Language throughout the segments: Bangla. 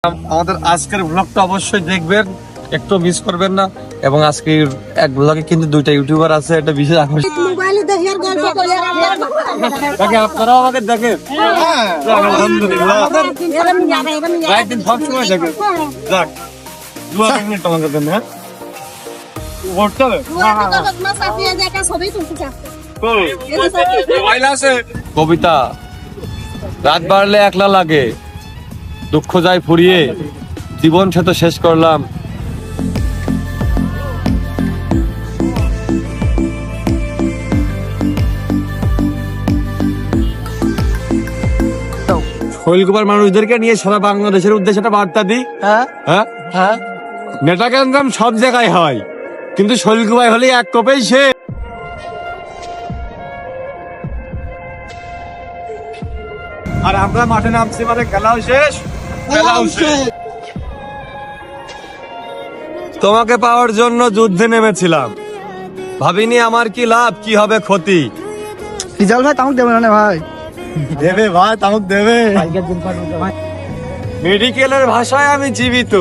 আমাদের আজকের ব্লগটা অবশ্যই দেখবেন, একটু মিস করবেন না। এবং আজকে এক ব্লগে কিন্তু দুইটা ইউটিউবার আছে, এটা বিশেষ আকর্ষণ। আপনারাও আমাকে দেখেন, আলহামদুলিল্লাহ একদিন সবসময় দেখেন। যাক দোয়া করবেন তোমাদের জন্য। হ্যাঁ করতে হবে। কবিতা, রাত বাড়লে একলা লাগে, দুঃখ যায় ফুরিয়ে, জীবন সে তো শেষ করলাম। শৈলকুপার মানুষদেরকে নিয়ে সারা বাংলাদেশের উদ্দেশ্যে একটা বার্তা দিই। হ্যাঁ নেতা কেন্দ্রাম সব জায়গায় হয়, কিন্তু শৈলকুপায় হলে এক কোপেই সে। আর আমরা মাঠে নামছি মানে খেলাও শেষ। তোমাকে পাওয়ার জন্য যুদ্ধে নেমেছিলাম, ভাবিনি আমার কি লাভ কি হবে ক্ষতি। রিজাল ভাই তামুক দেবে না ভাই? দেবে ভাই, তামুক দেবে। মেডিকেলের ভাষায় আমি জীবিত,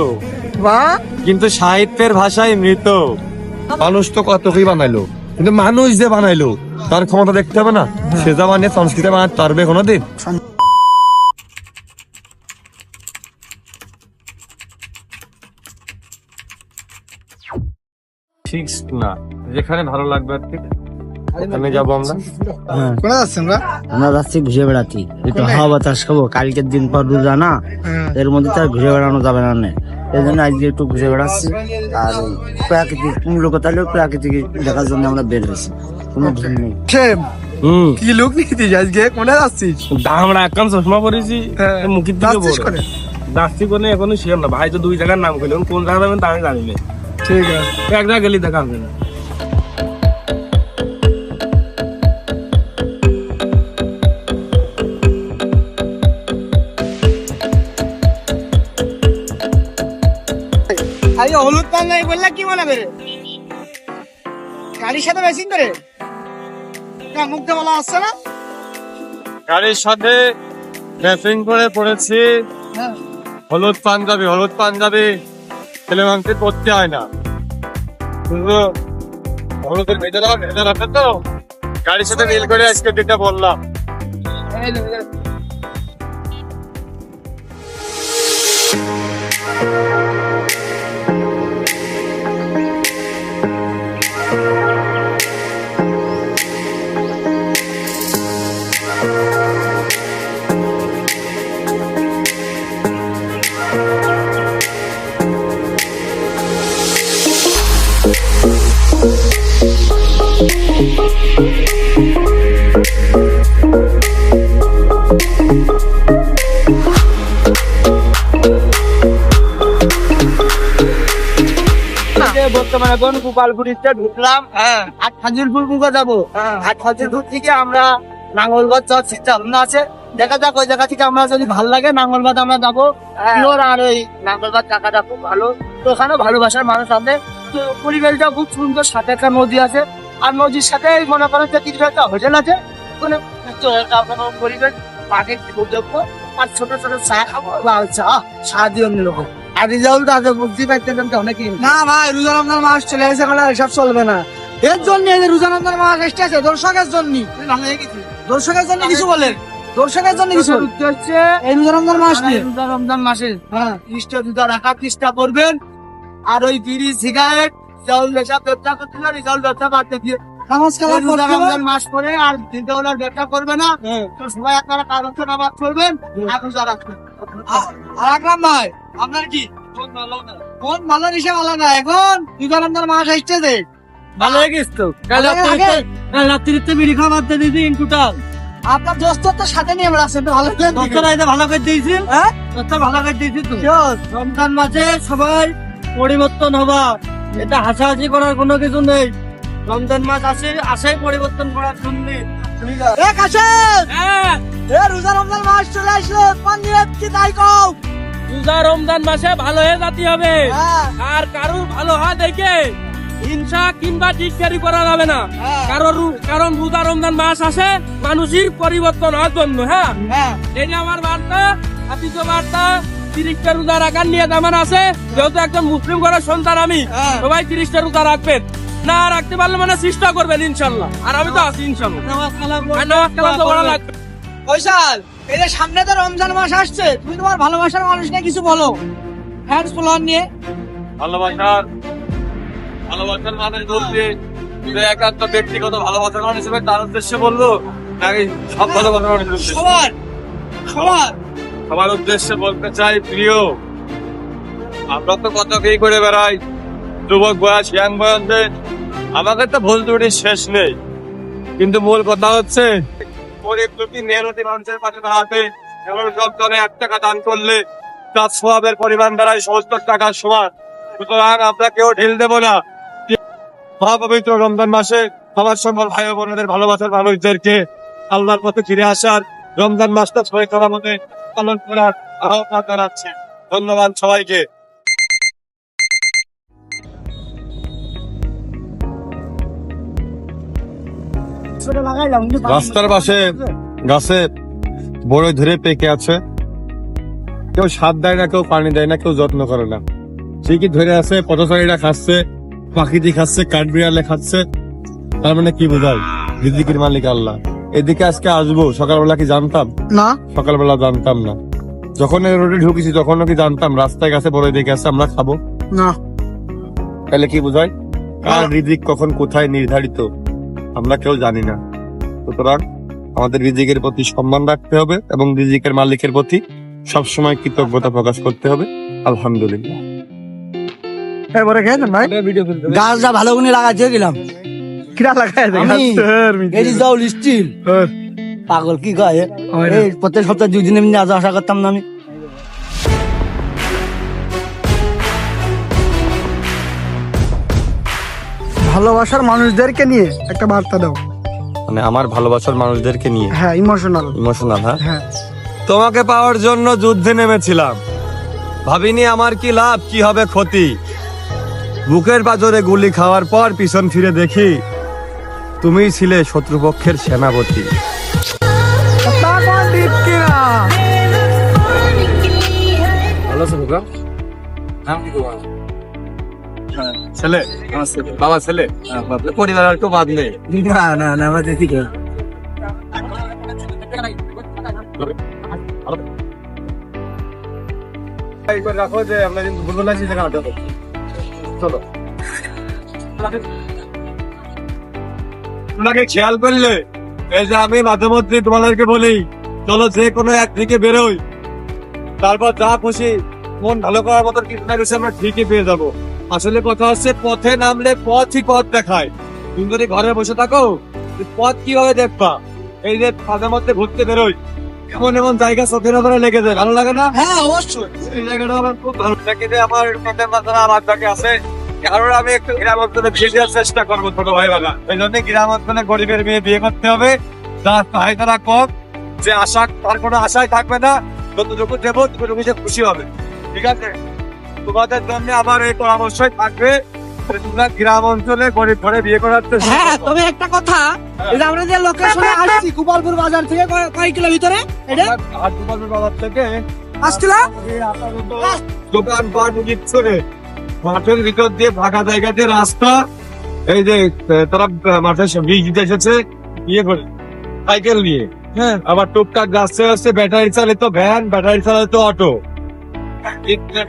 কিন্তু সাহিত্যের ভাষায় মৃত। মানুষ তো কত কি বানাইলো, কিন্তু মানুষ যে বানাইলো তার ক্ষমতা দেখতে হবে না? সে জামানে সংস্কৃতি বানাতে পারবে কোনোদিন? ঠিক না, যেখানে ভালো লাগবে আর কি ওখানে যাবো আমরা। কোথায় যাচ্ছেন আমরা? আমরা যাচ্ছি ঘুরে বেড়াতে, একটু হাওয়া বাতাস খাবো। কালকের দিন পর রোজা না, এর মধ্যে তো আর ঘুরে বেড়ানো যাবে না, এই জন্য আজকে একটু ঘুরে বেড়াচ্ছি। আর প্রাকৃতিক মূল্যকতা প্রাকৃতিক দেখার জন্য আমরা বের হয়েছি, কোনো ভিড় নেই। কি লোক নিয়েছিস আজকে? কোথায় যাচ্ছিস? আমরা এখন চশমা পরেছি, মুখের দিকে যাচ্ছি কোনে এখনো শিওর না ভাই। তো দুই জায়গার নাম করলেন, কোন জায়গা যাবেন তা আমি জানি না। ঠিক আছে, এক জায়গা গেলে দেখা হবে না। হলুদ পান নাই বললে কি মনে করে? গাড়ির সাথে ম্যাচিং করে মুখটা বলা আসছে না? গাড়ির সাথে ম্যাচিং করে পড়েছি হলুদ পাঞ্জাবি ছেলে মানুষের পড়তে হয় না, শুধু হলুদের ভেতরে আছে তো, গাড়ির সাথে মিল করে আজকে যেটা বললাম। বর্তমানে এখন গোপালপুরিতে ঢুকলাম, আর খাজুরপুর মুখে যাবো। আর খাজুরপুর থেকে আমরা নাঙ্গলবাদ যাওয়ার চিন্তা ভাবনা আছে, দেখা যাক ওই জায়গা থেকে আমরা যদি ভালো লাগে নাঙ্গলবাদ আমরা যাবো। আর ওই নাঙ্গলবাদ জায়গাটা খুব ভালো, তো ওখানে ভালোবাসার মানুষ আছে, তো পরিবেশটা খুব সুন্দর, সাথে একটা নদী আছে, আর নদীর সাথে মনে করেন যে কিছু একটা হোটেল আছে, ওখানে পরিবেশ পাখি যোগ্য, আর ছোট ছোট চা খাবো, চা দিয়ে অন্যরকম। আর রিজাল্ট আছে বুঝতে পারতেন অনেকে। না ভাই, রোজা রমজান মাস চলে আসে, এখন আর এসব চলবে না। এর জন্য রোজা রমজান মাস এসেছে দর্শকের জন্য, দর্শকের জন্য কিছু বলেন, দর্শকের জন্য কিছু হচ্ছে এই রোজা রমজান মাস নিয়ে। রোজা রমজান মাসে ইষ্ট জুতা রাখার চেষ্টা করবেন, আর ওই বিড়ি সিগারেট চাউল এসব ব্যবসা করতে না, রিজাল্ট ব্যবসা বাড়তে দিয়ে রোজা রমজান মাস করে আর চিন্তা ভাবনার ব্যবসা করবে না। তো সবাই আপনারা কারণ নামাজ পড়বেন, এখন যারা আর আকরাম ভাই আপনার কি কোন ভালো নিশে ভালো না? এখন রোজা রমজান মাস এসেছে, ভালো হয়ে গেছে তো। কাল রাত্রিতে বিড়ি খাওয়া বাদ দিয়ে দিয়েছি টোটাল। আপনার দোস্ত তো সাথে নিয়ে বেড়াচ্ছেন, তো ভালো ভালো করে দিয়েছি, হ্যাঁ ভালো করে দিয়েছি তো। রমজান মাসে সবাই পরিবর্তন হবা, এটা হাসাহাসি করার কোনো কিছু নেই। রমজান মাস আসে পরিবর্তন করার জন্য। রোজা রমজান মাস চলে আসলো, কোন দিন কি তাই কও? রোজা রমজান মাসে ভালো হয়ে যেতে হবে, আর কারুর ভালো হয় দেখে হিংসা কিংবা টিটকারি করা যাবে না। কারণ রোজা রমজান মাস আসে মানুষের পরিবর্তন হওয়ার জন্য। হ্যাঁ, এই যে আমার বার্তা, হাফিজ বার্তা, 30টা রোজা রাখার নিয়ত আমার আছে, যেহেতু একজন মুসলিম ঘরের সন্তান আমি, সবাই 30টা রোজা রাখবেন। না রাখতে পারলে মানে চেষ্টা করবেন ইনশাল্লাহ, আর আমি তো আছি ইনশাল্লাহ। আর নামাজ কালাম তো পড়া লাগবে। ফয়সাল, এই যে সামনে তো রমজান মাস আসছে, তুমি তোমার ভালোবাসার মানুষ নিয়ে কিছু বলো, হ্যান্ডস ফলোয়ার নিয়ে। ভালোবাসার মানুষ বলতে যে একান্ত ব্যক্তিগত ভালোবাসার মানুষ হিসেবে তার উদ্দেশ্যে বললো নাকি সব ভালোবাসার মানুষের উদ্দেশ্যে? সবার সবার সবার উদ্দেশ্যে বলতে চাই, প্রিয়, আমরা তো কত কি করে বেড়াই, যুবক বয়স, ইয়াং বয়সে, আমাকে তো ভুল ত্রুটির শেষ নেই, কিন্তু মূল কথা হচ্ছে গরিব দুঃখী মেহনতি মানুষের পাশে দাঁড়াতে এবং সবজনে 1 টাকা দান করলে তার সওয়াবের পরিমাণ দাঁড়ায় 70 টাকার সমান। সুতরাং আমরা কেউ ঢিল দেবো না। মহাপবিত্র রমজান মাসে সবার সকল ভাই ও বোনদের ভালোবাসার মানুষদেরকে আল্লাহর পথে ফিরে আসার, রমজান মাসটা সবাই করার মধ্যে পালন করার আহ্বান জানাচ্ছে। ধন্যবাদ সবাইকে। রাস্তার পাশে গাছে বড়ই ধরে পেকে আছে, কেউ সার দেয় না, কেউ পানি দেয় না, কেউ যত্ন করে না, ঠিকই ধরে আছে। পথচারীরা খাচ্ছে, পাখিটি খাচ্ছে, কাঠবিড়ালে খাচ্ছে। তার মানে কি বোঝায়? রিজিকের মালিক আল্লাহ। এদিকে আজকে আসবো, সকালবেলা কি জানতাম? না, সকালবেলা জানতাম না। যখন এই রোডে ঢুকেছি তখনও কি জানতাম রাস্তায় গাছে বড়ই দেখে আছে আমরা খাবো? না। তাহলে কি বোঝায়? কার রিজিক কখন কোথায় নির্ধারিত আমরা কেউ জানি না। সুতরাং আমাদের রিজিকের প্রতি সম্মান রাখতে হবে এবং রিজিকের মালিকের প্রতি সবসময় কৃতজ্ঞতা প্রকাশ করতে হবে। আলহামদুলিল্লাহ। এবারে খেয়েছেন ভাই? গাছটা ভালো করে লাগাতে গেলাম। কিরা লাগায়? আমি এরিজাউল স্টিল পাগল কি কয়, এই প্রত্যেক সপ্তাহে 2 দিন এমনি আসা করতাম না আমি। ভালোবাসার মানুষদেরকে নিয়ে একটা বার্তা দাও। মানে আমার ভালোবাসার মানুষদেরকে নিয়ে? হ্যাঁ, ইমোশনাল। ইমোশনাল? হ্যাঁ। হ্যাঁ। তোমাকে পাওয়ার জন্য যুদ্ধে নেমেছিলাম, ভাবিনি আমার কি লাভ, কি হবে ক্ষতি। বুকের পাঁজরে গুলি খাওয়ার পর পিছন ফিরে দেখি তুমিই ছিলে শত্রুপক্ষের সেনাপতি। ভালো আছো খোকা? নাম কি তোমার? ছেলে? বাবা ছেলে? পরিবার আর কেউ বাদ নেই? না না না, আমাদের ঠিক রাখো যে আমরা কিন্তু ভুল বলেছি, চলো। তোমাকে খেয়াল করলে এই যে আমি মাঝে মধ্যে তোমাদেরকে বলি চলো যে কোনো একদিকে বেরোই, তারপর যা খুশি মন ভালো করার মতো কিছু না কিছু আমরা ঠিকই পেয়ে যাবো। আসলে কথা হচ্ছে পথে নামলে পথই পথ দেখায়। তুমি যদি ঘরে বসে থাকো পথ কিভাবে দেখবা? এই যে মাঝে মধ্যে ঘুরতে বেরোই, এমন এমন জায়গা চোখের ওপরে লেগে যায়, ভালো লাগে না? হ্যাঁ, অবশ্যই। এই জায়গাটা আমার খুব ভালো লাগে যে আমার মনের মাথায় আমার থাকে আছে। কারণ আমি একটু গ্রাম অঞ্চলে বিয়ে দেওয়ার চেষ্টা করবো ছোট ভাই বাবা। এই জন্য গ্রাম অঞ্চলে গরিবের মেয়ে বিয়ে করতে হবে, যার চাহিদারা কম, যে আশা তার কোনো আশাই থাকবে না, যতটুকু দেবো ততটুকু সে খুশি হবে। ঠিক আছে? তোমাদের জন্য আমার এই পরামর্শই থাকবে, তোমরা গ্রাম অঞ্চলে গরিব ঘরে বিয়ে করার চেষ্টা হ্যাঁ, করো। তবে একটা কথা, এই যে আমরা যে লোকেশনে আসছি গোপালপুর বাজার থেকে কয় কিলো ভিতরে? এটা আর গোপালপুর বাজার থেকে 5 কিলো। দোকান পাট কিচ্ছু নেই, মাঠের ভিতর দিয়ে ফাঁকা জায়গা দিয়ে রাস্তা। এই যে তারা মাঠে বীজ দিতে এসেছে ইয়ে করে সাইকেল নিয়ে, হ্যাঁ, আবার টুকটাক গাছে আসছে ব্যাটারি চালিত ভ্যান, ব্যাটারি চালিত অটো,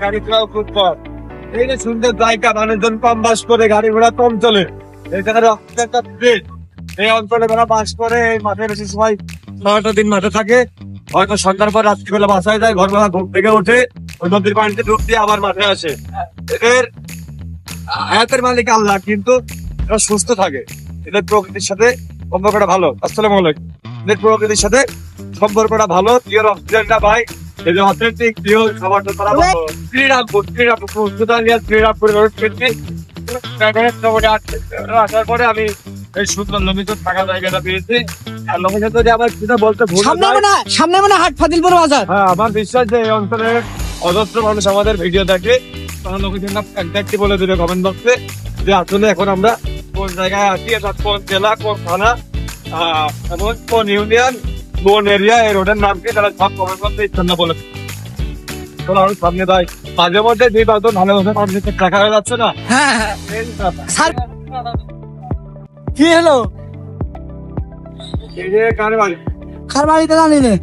গাড়ি ঘোড়াও খুব কম। এই যে সুন্দর জায়গা, মানুষজন কম বাস করে, গাড়ি ঘোড়া কম চলে, এই জায়গায় একটা ব্রিজ। এই অঞ্চলে যারা বাস করে এই মাঠে বেশি সময় 9টা দিন মাঠে থাকে, হয়তো সন্ধ্যার পর রাত্রিবেলা বাসায় যায়, ঘরবেলা ঘুম থেকে ওঠে, ওই নদীর পানিতে ডুব দিয়ে আবার মাঠে আসে। এদের হায়াতের মালিক আল্লাহ, কিন্তু এরা সুস্থ থাকে। এদের প্রকৃতির সাথে সম্পর্কটা ভালো। আসসালামু আলাইকুম। এদের প্রকৃতির সাথে সম্পর্কটা ভালো, পিওর অক্সিজেনটা পাই। এই যে অথেন্টিক পিওর খাবারটা তারা শ্রীরামপুর শ্রীরামপুর আসার পরে আমি এই সুন্দর লমিত থাকা জায়গাটা পেয়েছি। আর লমিত যদি আমার যেটা বলতে ভুল সামনে মানে হাট ফাদিলপুর বাজার। হ্যাঁ, আমার বিশ্বাস যে এই অঞ্চলের অজস্র মানুষ আমাদের ভিডিও দেখে, তাহলে লোকেশনটা একজাক্টলি বলে দেবে কমেন্ট বক্সে যে আসলে এখন আমরা কোন জায়গায় আছি, অর্থাৎ কোন জেলা, কোন থানা এবং কোন ইউনিয়ন, কোন এরিয়া, এই রোডের নাম কি, তারা সব কমেন্ট বক্সে ইচ্ছা বলে। তোরা আরো সামনে দেয় মাঝে মধ্যে দুই পাঁচজন ভালোবাসা পাবলিকের দেখা হয়ে যাচ্ছে না। হ্যাঁ হ্যাঁ স্যার কি হলো এই যে কার বাড়ি কার বাড়িতে জানি নে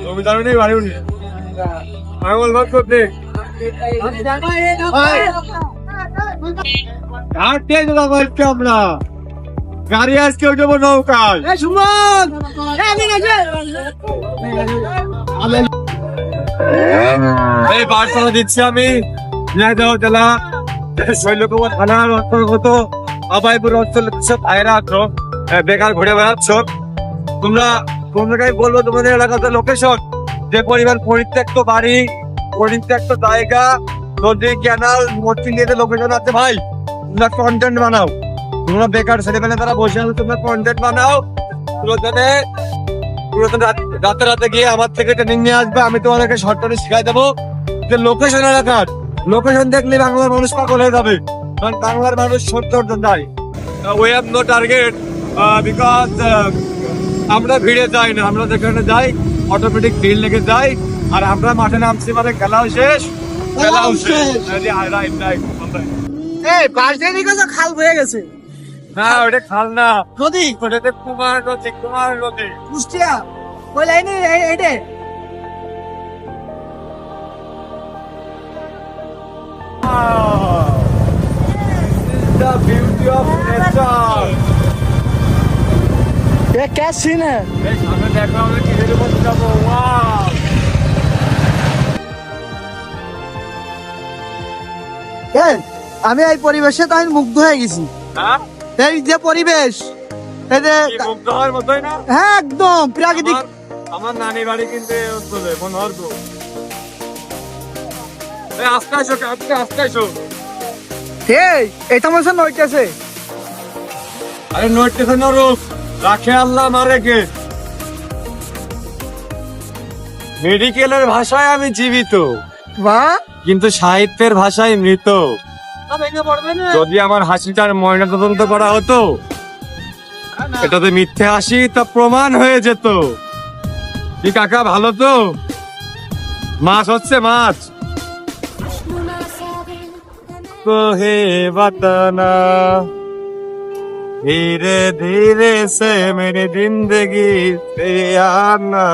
জমিদার নেই বাড়ি উনি পাগল ভাত করতে আমরা গাড়ি আজকে উঠবো নৌকায়। এই বার্তা দিচ্ছি আমি ঝিনাইদহ জেলা শৈলকুমার থানার অন্তর্গত অভয়পুর অঞ্চলের সব ভাইরা আছো বেকার ঘুরে বেড়াচ্ছ তোমরা কোন জায়গায় বলবো তোমাদের এলাকাতে লোকেশন যে পরিমাণ পরিত্যক্ত বাড়ি পরিত্যক্ত জায়গা নদী ক্যানাল মসজিদের লোকেশন আছে ভাই তোমরা কন্টেন্ট বানাও তোমরা বেকার ছেলেমেলে তারা বসে আছে তোমরা কন্টেন্ট বানাও পুরোজনে রাতে রাতে গিয়ে আমার থেকে ট্রেনিং নিয়ে আসবে আমি তোমাদেরকে শর্টকাটে শিখাই দেবো যে লোকেশন এলাকার লোকেশন দেখলে বাংলার মানুষ পাগল হয়ে যাবে কারণ বাংলার মানুষ সত্য নাই we have no target because আমরা ভিড়ে যাই না আমরা যেখানে যাই অটোমেটিক ভিড় লেগে যাই আর আমরা মাঠে নামছি মানে খেলাও শেষ খেলাও শেষ রাইট রাইট এই পাশ দিয়ে দিকে তো খাল বয়ে গেছে না ওটা খাল না নদী ওটাতে কুমার নদী কুষ্টিয়া ওই লাইনে এইটে The beauty of nature. ये क्या सीन है এই সামনে দেখো আমরা কিনের উপর যাবো ওয়াও আমি এই পরিবেশে তো আমি মুগ্ধ হয়ে গেছি হ্যাঁ এই যে পরিবেশ এই যে এই মুগ্ধ হওয়ার মতোই না হ্যাঁ একদম প্রাকৃতিক আমার নানি বাড়ি কিন্তু এই অঞ্চলে মনোহরগ এই আস্তে আসো এই এটা মনে হয় নইতেছে আরে নোটিফিকেশন রূপ রাখে আল্লাহ মারে কে মেডিকেলের ভাষায় আমি জীবিত বাহ কিন্তু সাহিত্যের ভাষায় মৃত যদি আমার হাসিটার ময়না তদন্ত করা হতো এটাতে মিথ্যে হাসি তা প্রমাণ হয়ে যেত কি কাকা ভালো তো মাছ হচ্ছে মাছ তো হে বাতানা ধীরে ধীরে সে মেরি জিন্দগি সে আনা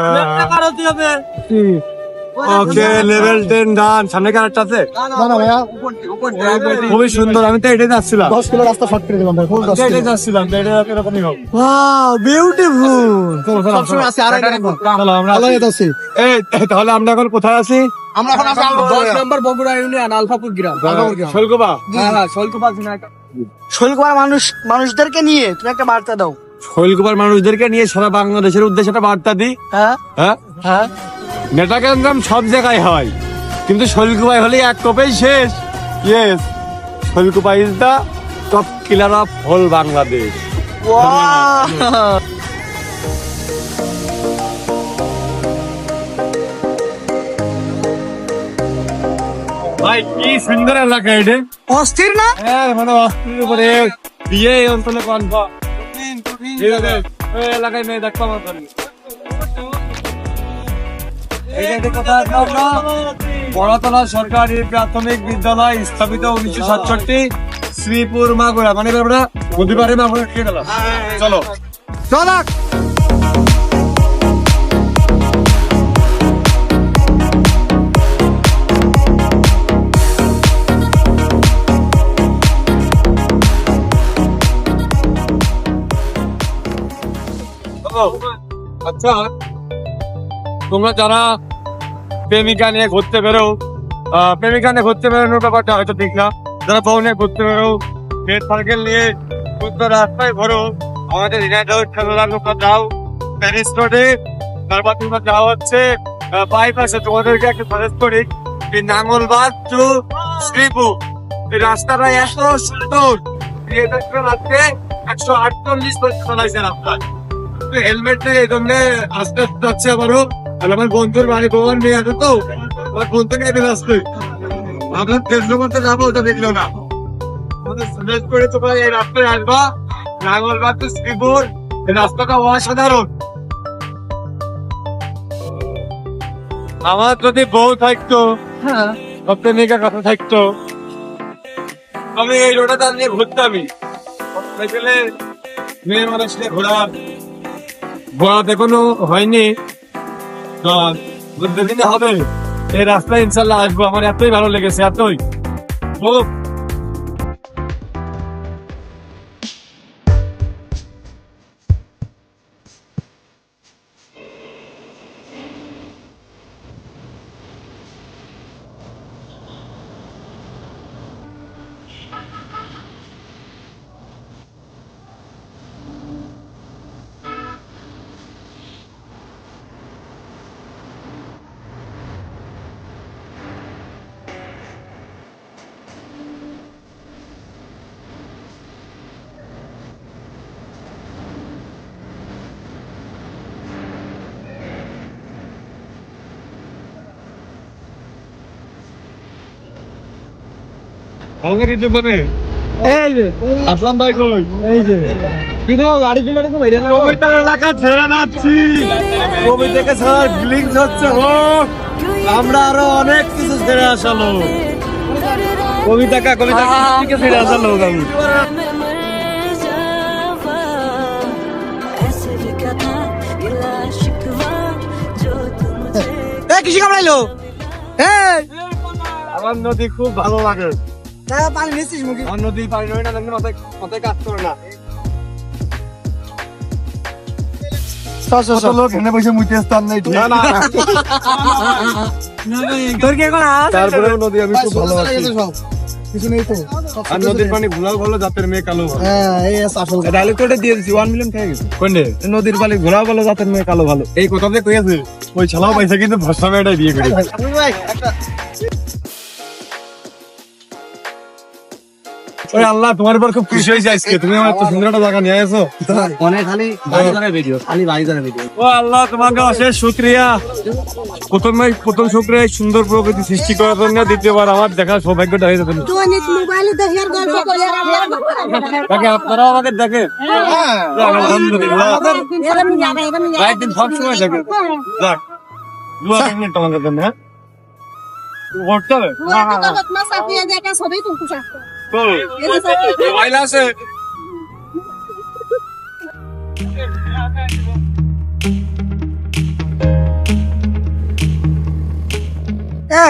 ওকে লেভেল 10 ডান সামনে কি আরেকটা আছে খুবই সুন্দর আমি তো এটাই যাচ্ছিলাম 10 কিলো রাস্তা শর্ট করে দিলাম ভাই ফুল 10 এটাই যাচ্ছিলাম তো এটা এরকমই হোক ওয়াও বিউটিফুল সবসময় আছে আর চলো আমরা ভালো হইতাছে এই তাহলে আমরা এখন কোথায় আছি আমরা এখন আছি 10 নম্বর বগুড়া ইউনিয়ন আলফাপুর গ্রাম শৈলকুপা হ্যাঁ শৈলকুপা ঝিনাইদহ শৈলকুপার মানুষদেরকে নিয়ে তুমি একটা বার্তা দাও শৈলকুপার মানুষদেরকে নিয়ে সারা বাংলাদেশের উদ্দেশ্যে একটা বার্তা দিই হ্যাঁ হ্যাঁ হ্যাঁ নেতা কেন্দ্রাম সব জায়গায় হয় কিন্তু শৈলকুপায় হলে এক টপেই শেষ yes Shailkupa is the top killer of whole Bangladesh wow ভাই কি সুন্দর এলাকা এটা অস্থির না হ্যাঁ মানে অস্ট্রেলিয়ার উপরে বিয়ে এই অঞ্চলে কনফার্ম এই এলাকায় মেয়ে দেখতে আমার বড়তলা সরকারি প্রাথমিক বিদ্যালয় স্থাপিত 1967 শ্রীপুর মাগুরা মানে আমরা বুধবারে মাগুরা খেয়ে গেলাম চলো চলো আচ্ছা তোমরা যারা প্রেমিকা নিয়ে ঘুরতে বেরো প্রেমিকা নিয়ে ঘুরতে বেরোনোর ব্যাপারটা হয়তো ঠিক না যারা বউ নিয়ে ঘুরতে বেরো ফ্রেন্ড সার্কেল নিয়ে ঘুরতে রাস্তায় ঘোরো আমাদের ঝিনাইদহ খেলার নৌকা যাও প্যারিস রোডে তারপর তোমরা যাওয়া হচ্ছে বাইপাসে তোমাদেরকে একটা সাজেস্ট করি এই নাঙ্গলবাদ টু শ্রীপুর এই রাস্তাটা এত সুন্দর রাখতে 148 বছর চালাইছে রাস্তায় হেলমেট নেই এই জন্য আস্তে আস্তে যাচ্ছে আবারও আর আমার বন্ধুর বাড়ি ভগবান মেয়ে আছে তো আমার বন্ধু নিয়ে আসতে আমরা ফেসবুক করতে যাবো ওটা দেখলো না আমাদের সাজেস্ট করে তোমরা এই রাস্তায় আসবা নাঙ্গলবাদ তো শ্রীপুর, এই রাস্তাটা অসাধারণ। আমার যদি বউ থাকতো, সবচেয়ে মেয়েকে কথা থাকতো, আমি এই রোডটা নিয়ে ঘুরতামই। সাইকেলে মেয়ে মানুষ নিয়ে ঘোরাতে কোনো হয়নি, তো দিনে হবে। এই রাস্তায় ইনশাল্লাহ আসবো, আমার এতই ভালো লেগেছে, এতই খুব। আমাকে কিছু বলে এই যে আসলাম ভাই কই? এই যে কিন্তু গাড়ি ফিরে তো বাইরে না কবিতার এলাকা ছেড়ে যাচ্ছি। কবিতাকে ছাড়া গ্লিংস হচ্ছে হোক, আমরা আরো অনেক কিছু ছেড়ে আসালো। কবিতা থেকে ছেড়ে আসালো আমি। কৃষি কামড়াইলো। আমার নদী খুব ভালো লাগে। পানি নিচ্ছিস মুখে? আমার নদী পানি নয় না, মাথায় কাজ করে না। লোক এখানে বসে মুইতে স্থান নেই। তোর কি এখন আস? তারপরেও নদী আমি খুব ভালোবাসি। কিছু নেই তো। আর নদীর পানি ঘোলাও ভালো, জাতের মেয়ে কালো ভালো। হ্যাঁ, এই আসল কথা। ডাইলেক্ট কোডে দিয়ে দিছি 1 মিলিয়ন খেয়ে গেছে। কোনে? নদীর পানি ঘোলাও ভালো, জাতের মেয়ে কালো ভালো। এই কথা যে কইছে, ওই ছালাও পয়সা কিন্তু ভস্তা মেয়েটাই বিয়ে করে। ওই আল্লাহ, তোমার উপর খুব খুশি হয়েছে আজকে, তুমি আমার এত সুন্দর একটা জায়গা নিয়ে আসো। অনেক খালি বাইজানের ভিডিও, খালি বাইজানের ভিডিও। ও আল্লাহ, তোমাকে অশেষ শুকরিয়া। প্রথম শুকরিয়া সুন্দর প্রকৃতি সৃষ্টি করার জন্য, দ্বিতীয়বার আমার দেখার সৌভাগ্যটা হয়ে যাবে। তাকে আপনারাও আমাকে দেখেন। আলহামদুলিল্লাহ, একদিন সব সময় দেখেন। যাক, দোয়া করবেন তোমাদের জন্য। হ্যাঁ, করতে হবে। মোবাইল আছে?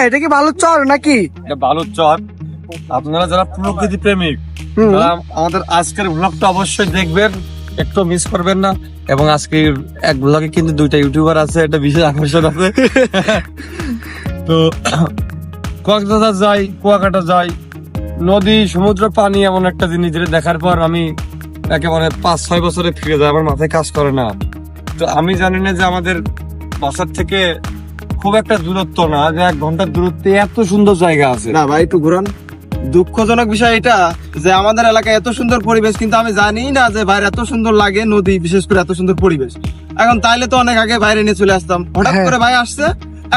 এটা কি বালুর চর নাকি? এটা বালুর চর। আপনারা যারা প্রকৃতি প্রেমিক, তারা আমাদের আজকের ব্লগটা অবশ্যই দেখবেন, একটু মিস করবেন না। এবং আজকের এক ব্লগে কিন্তু 2টা ইউটিউবার আছে, এটা বিশেষ আকর্ষণ আছে। তো কক্সবাজার যাই, কুয়াকাটা যাই, নদী, সমুদ্র, পানি এমন একটা জিনিস যেটা দেখার পর আমি একেবারে 5-6 বছরে ফিরে যাই, আমার মাথায় কাজ করে না। তো আমি জানি না যে আমাদের বাসার থেকে খুব একটা দূরত্ব না, যে 1 ঘন্টার দূরত্বে এত সুন্দর জায়গা আছে। না ভাই, একটু ঘুরান। দুঃখজনক বিষয় এটা যে আমাদের এলাকায় এত সুন্দর পরিবেশ, কিন্তু আমি জানি না যে বাইরে এত সুন্দর লাগে নদী, বিশেষ করে এত সুন্দর পরিবেশ। এখন তাইলে তো অনেক আগে বাইরে নিয়ে চলে আসতাম, হঠাৎ করে ভাই আসছে,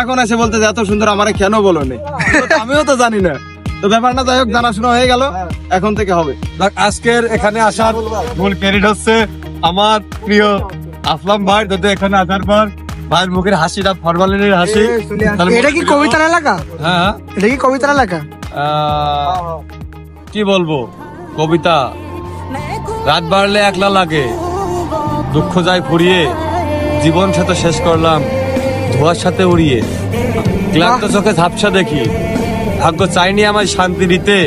এখন এসে বলতে যে এত সুন্দর, আমারে কেন বলো নি? আমিও তো জানি না। তো ব্যাপারটা যাই হোক, জানাশোনা হয়ে গেল, এখন থেকে হবে। আজকের এখানে আসার মূল ক্রেডিট হচ্ছে আমার প্রিয় আসলাম ভাই। যদি এখানে আসার পর ভাইয়ের মুখের হাসিটা ফরমালিনের হাসি। এটা কি কবিতার এলাকা? হ্যাঁ, এটা কি কবিতার এলাকা? কি বলবো, কবিতা। রাত বাড়লে একলা লাগে, দুঃখ যায় ফুরিয়ে, জীবন সাথে শেষ করলাম ধোয়ার সাথে উড়িয়ে, ক্লান্ত চোখে ঝাপসা দেখি, ভাগ্য চাইনি আমায় শান্তি দিতে,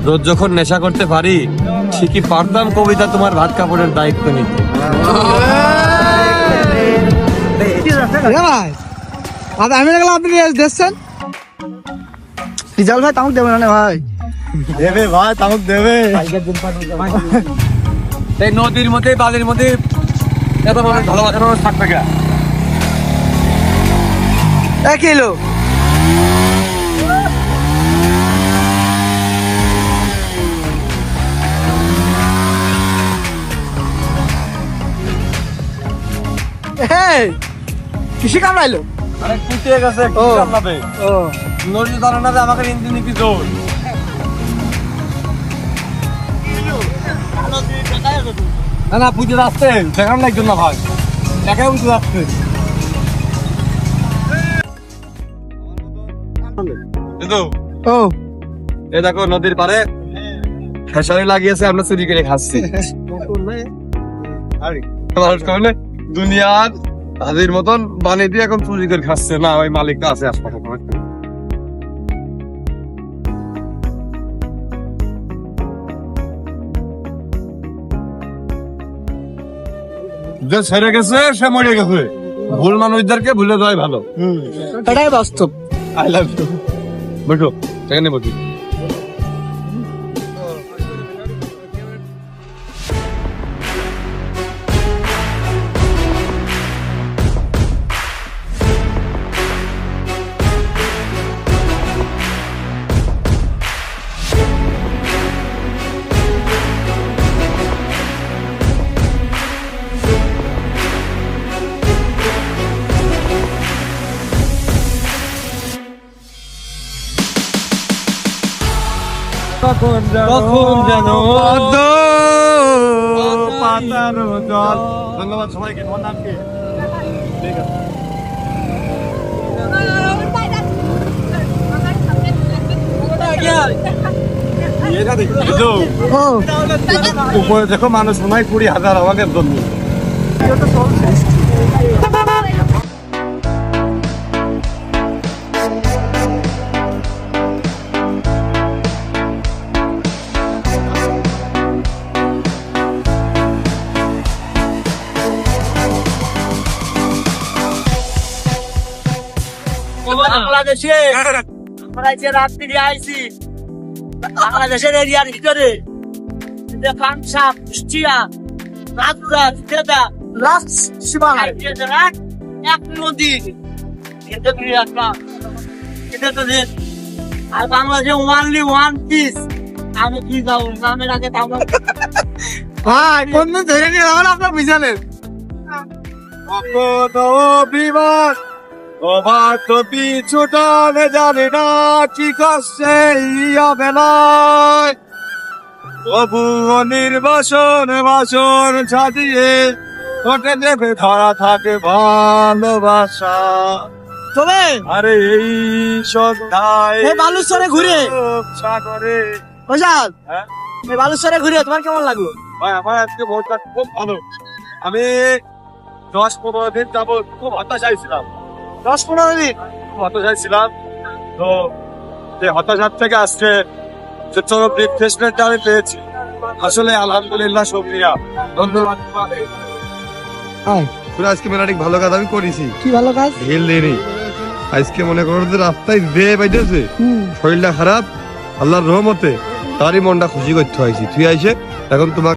রোজ যখন নেশা করতে পারি, ঠিকই পারতাম কবিতা তোমার ভাত কাপড়ের দায়িত্ব নিতে। ভাই আমি দেখলাম আপনি দেখছেন। রিজাল ভাই তামুক দেবে না ভাই? দেবে ভাই, তামুক দেবে। এই নদীর মধ্যে, বালির মধ্যে এত মানুষ ভালোবাসার মানুষ থাকবে কে? 1 কিলো। কৃষি কামড়াইলো। আরে কুটিয়ে গেছে, কি কামড়াবে? নদী জানে না যে আমাকে ইঞ্জিনে কি জোর। না পুজো আসতে দেখান লাগতো না ভাই একাই পুজো আসতে ও এ দেখো নদীর পারে খেসারি লাগিয়েছে আমরা চুরি করে খাচ্ছি মানুষ কারণে দুনিয়ার হাজির মতন বানিয়ে দিয়ে এখন চুরি করে খাচ্ছে না ওই মালিকটা আছে আশপাশে যে ছেড়ে গেছে সে মরে গেছে ভুল মানুষদেরকে ভুলে যাওয়াই ভালো এটাই বাস্তব। আই লাভ ইউ বসো সেখানে বসি কখন যেন পাতানো জল ধন্যবাদ সবাইকে তোমার নাম কি ঠিক আছে ও উপরে দেখো মানুষ মনে হয় 20,000 আমাদের জন্য বাংলাদেশে আমরা যে রাত্রি আইছি বাংলাদেশের এরিয়ার ভিতরে কামসা কুষ্টিয়া রাজুরা যেটা লাস্ট সীমা এক নদী এটা দুই একটা এটা তো দেশ আর বাংলাদেশে ওয়ানলি ওয়ান পিস আমি কি যাবো নামের আগে তাও ভাই কোন ধরে নিয়ে আমার আপনার বিজানেন বিমান তোমার তো পিছুটানে জানে না কি করছে হবে নয় তবু নির্বাসন বাসন ছাড়িয়ে ওঠে দেবে ধরা থাকে ভালোবাসা তবে আরে এই সন্ধ্যায় এই বালুচরে ঘুরে সাগরে প্রসাদ হ্যাঁ এই বালুচরে ঘুরে তোমার কেমন লাগলো? ভাই আমার আজকে মনটা খুব ভালো আমি 10-15 দিন যাবত খুব হতাশায় ছিলাম 10-15 দিন খুব হতাশায় ছিলাম তো যে হতাশার থেকে আসছে যে চরম রিফ্রেশমেন্টটা আমি পেয়েছি আসলে আলহামদুলিল্লাহ শুকরিয়া ধন্যবাদ তোরা আজকে মেলাটি ভালো কাজ আমি করেছি কি ভালো কাজ ঢেল দেয়নি আজকে মনে করো যে রাস্তায় দে বাইতেছে শরীরটা খারাপ আল্লাহর রহমতে তারই মনটা খুশি করতে হয়েছি তুই আইসে এখন তোমাকে